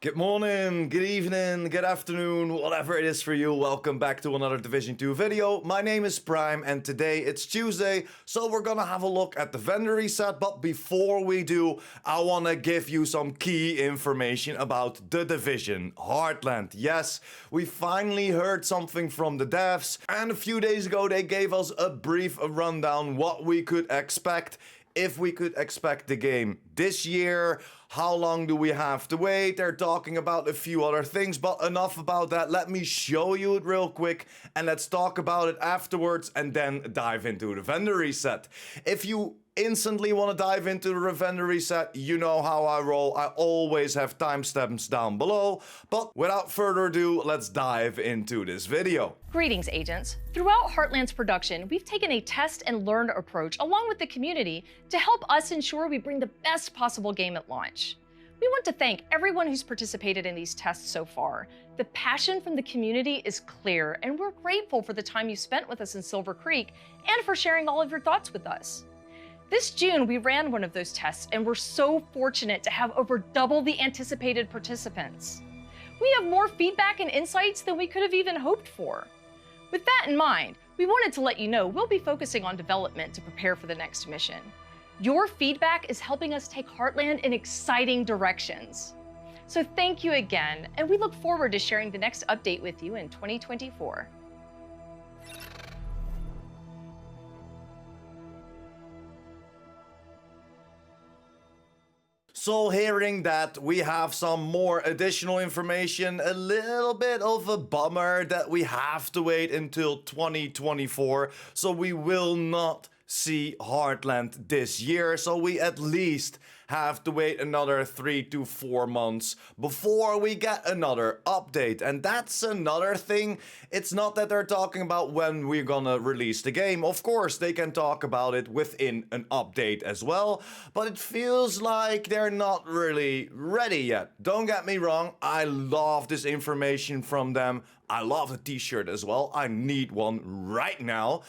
Good morning, good evening, good afternoon, whatever it is for you. Welcome back to another Division 2 video. My name is Prime and today it's Tuesday, so we're gonna have a look at the vendor reset. But before we do, I wanna give you some key information about the Division Heartland. Yes, we finally heard something from the devs, and a few days ago they gave us a brief rundown what we could expect. If we could expect the game this year, how long do we have to wait? They're talking about a few other things, but enough about that. Let me show you it real quick and let's talk about it afterwards and then dive into the vendor reset. If you instantly want to dive into the vendor reset, you know how I roll. I always have timestamps down below, but without further ado, let's dive into this video. Greetings, agents. Throughout Heartland's production, we've taken a test and learn approach along with the community to help us ensure we bring the best possible game at launch. We want to thank everyone who's participated in these tests so far. The passion from the community is clear, and we're grateful for the time you spent with us in Silver Creek and for sharing all of your thoughts with us. This June, we ran one of those tests, and we're so fortunate to have over double the anticipated participants. We have more feedback and insights than we could have even hoped for. With that in mind, we wanted to let you know we'll be focusing on development to prepare for the next mission. Your feedback is helping us take Heartland in exciting directions. So thank you again, and we look forward to sharing the next update with you in 2024. So hearing that we have some more additional information, a little bit of a bummer that we have to wait until 2024, so we will not see Heartland this year, so we at least have to wait another 3 to 4 months before we get another update. And that's another thing. It's not that they're talking about when we're gonna release the game. Of course, they can talk about it within an update as well, but it feels like they're not really ready yet. Don't get me wrong, I love this information from them. I love the t-shirt as well. I need one right now.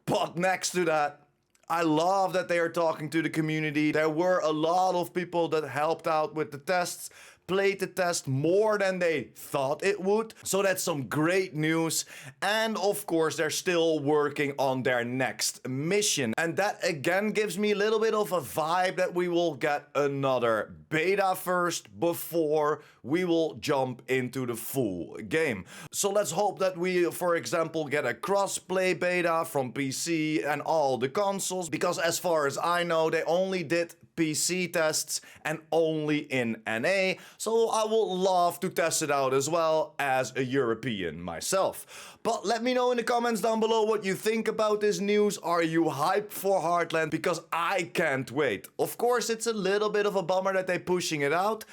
But next to that, I love that they are talking to the community. There were a lot of people that helped out with the tests, played the test more than they thought it would. So that's some great news. And of course, they're still working on their next mission. And that again gives me a little bit of a vibe that we will get another beta first before we will jump into the full game. So let's hope that we, for example, get a cross-play beta from PC and all the consoles, because as far as I know, they only did PC tests and only in NA, so I would love to test it out as well as a European myself. But let me know in the comments down below what you think about this news. Are you hyped for Heartland? Because I can't wait. Of course, it's a little bit of a bummer that they're pushing it out,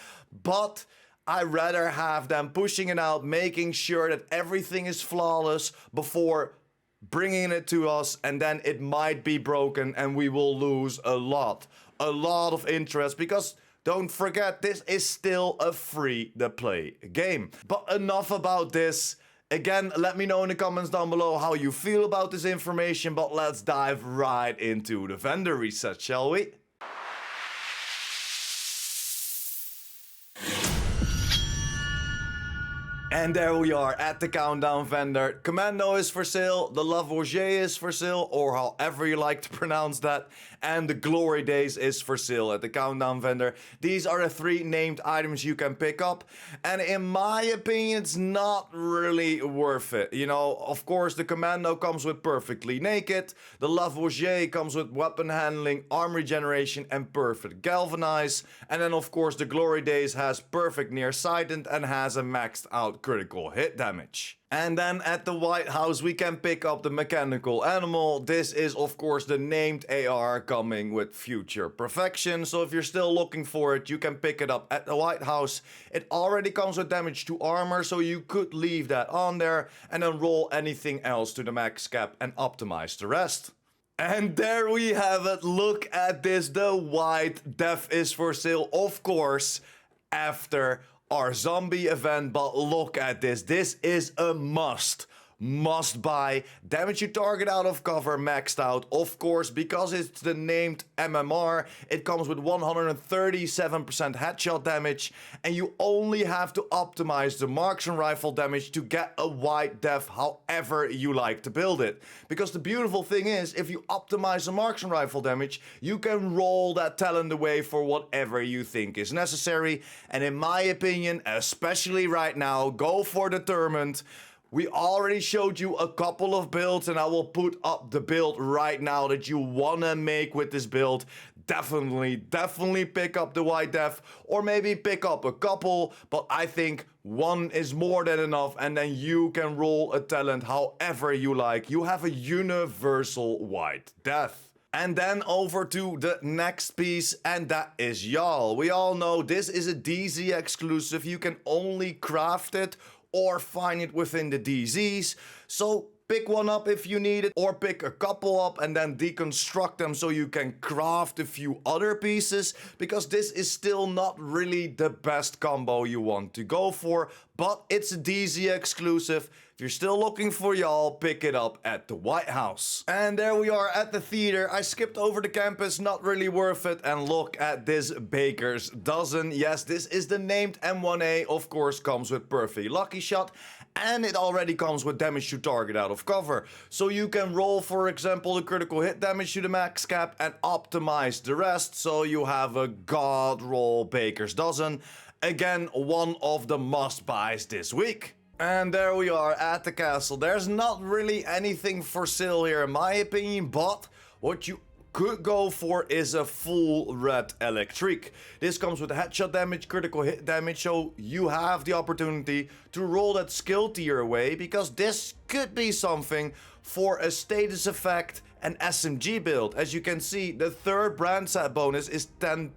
but I'd rather have them pushing it out, making sure that everything is flawless before bringing it to us, and then it might be broken and we will lose a lot of interest, because don't forget, this is still a free-to-play game. But enough about this. Again, let me know in the comments down below how you feel about this information, but let's dive right into the vendor reset, shall we? And there we are at the countdown vendor. Commando is for sale, the Lavoisier is for sale, or however you like to pronounce that, and the Glory Days is for sale at the countdown vendor. These are the 3 named items you can pick up, and in my opinion, it's not really worth it. You know, of course, the Commando comes with Perfectly Naked, the Lavoisier comes with Weapon Handling, Arm Regeneration, and Perfect Galvanize, and then of course the Glory Days has Perfect Nearsighted and has a maxed out critical hit damage. And then at the White House we can pick up the Mechanical Animal. This is of course the named AR coming with Future Perfection, so if you're still looking for it, you can pick it up at the White House. It already comes with damage to armor, so you could leave that on there and then roll anything else to the max cap and optimize the rest. And there we have it. Look at this. The White Death is for sale, of course, after our zombie event, but look at this. This is a must must buy. Damage you target out of cover maxed out. Of course, because it's the named MMR, it comes with 137% headshot damage, and you only have to optimize the marksman rifle damage to get a wide def however you like to build it. Because the beautiful thing is, if you optimize the marksman rifle damage, you can roll that talent away for whatever you think is necessary. And in my opinion, especially right now, go for determined. We already showed you a couple of builds, and I will put up the build right now that you wanna make with this build. Definitely pick up the wide def, or maybe pick up a couple, but I think one is more than enough, and then you can roll a talent however you like. You have a universal wide def. And then over to the next piece, and that is Y'all. We all know this is a DZ exclusive. You can only craft it or find it within the DZs. So pick one up if you need it, or pick a couple up and then deconstruct them so you can craft a few other pieces, because this is still not really the best combo you want to go for, but it's a DZ exclusive. If you're still looking for Y'all, pick it up at the White House. And there we are at the theater. I skipped over the campus, not really worth it, and look at this baker's dozen. Yes, this is the named M1A, of course, comes with perfect lucky shot, and it already comes with damage to target out of cover. So you can roll, for example, the critical hit damage to the max cap and optimize the rest, so you have a god roll baker's dozen. Again, one of the must buys this week. And there we are at the castle. There's not really anything for sale here in my opinion, but what you could go for is a full red electric. This comes with headshot damage, critical hit damage, so you have the opportunity to roll that skill tier away, because this could be something for a status effect and SMG build. As you can see, the third brand set bonus is 10%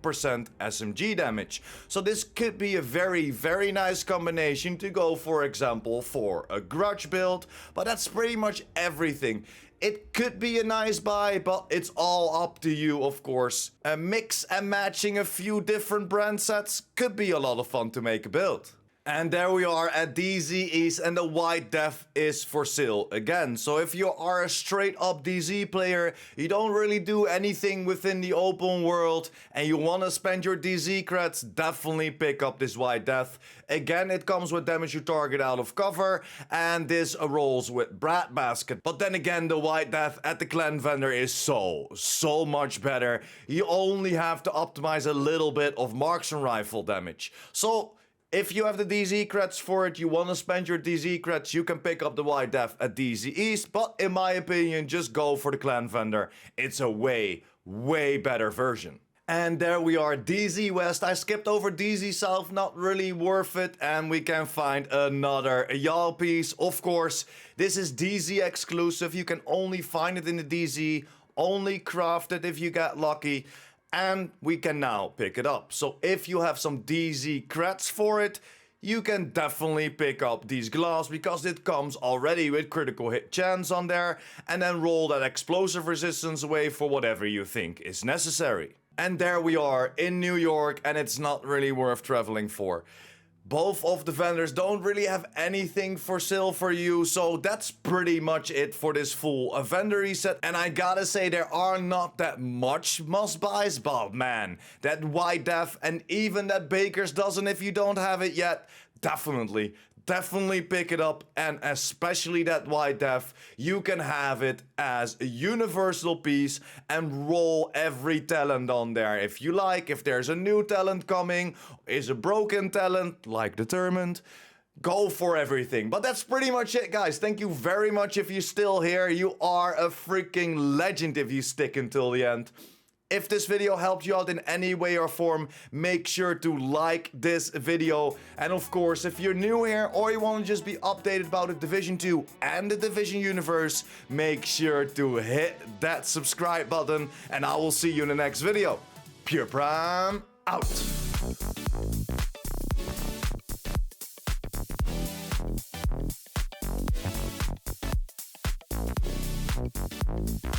SMG damage. So this could be a very nice combination to go, for example, for a grudge build, but that's pretty much everything. It could be a nice buy, but it's all up to you, of course. A mix and matching a few different brand sets could be a lot of fun to make a build. And there we are at DZ East, and the wide def is for sale again. So if you are a straight up DZ player, you don't really do anything within the open world, and you want to spend your DZ creds, definitely pick up this wide def. Again, it comes with damage you target out of cover, and this rolls with Brat Basket. But then again, the wide def at the clan vendor is so much better. You only have to optimize a little bit of marksman rifle damage. So if you have the DZ creds for it, you want to spend your DZ creds, you can pick up the wide def at DZ East, but in my opinion, just go for the clan vendor. It's a way better version. And there we are, DZ West. I skipped over DZ South, not really worth it, and we can find another Y'all piece. Of course, this is DZ exclusive. You can only find it in the DZ, only craft it if you get lucky. And we can now pick it up. So if you have some DZ creds for it, you can definitely pick up these gloves, because it comes already with critical hit chance on there, and then roll that explosive resistance away for whatever you think is necessary. And there we are in New York, and it's not really worth traveling for. Both of the vendors don't really have anything for sale for you, so that's pretty much it for this full vendor reset. And I gotta say, there are not that much must buys, but man, that wide def and even that baker's dozen, if you don't have it yet, definitely pick it up, and especially that wide def, you can have it as a universal piece and roll every talent on there if you like. If there's a new talent coming, is a broken talent like determined, go for everything. But that's pretty much it, guys. Thank you very much if you're still here. You are a freaking legend if you stick until the end. If this video helped you out in any way or form, make sure to like this video. And of course, if you're new here or you want to just be updated about the Division 2 and the Division universe, make sure to hit that subscribe button, and I will see you in the next video. PurePrime out.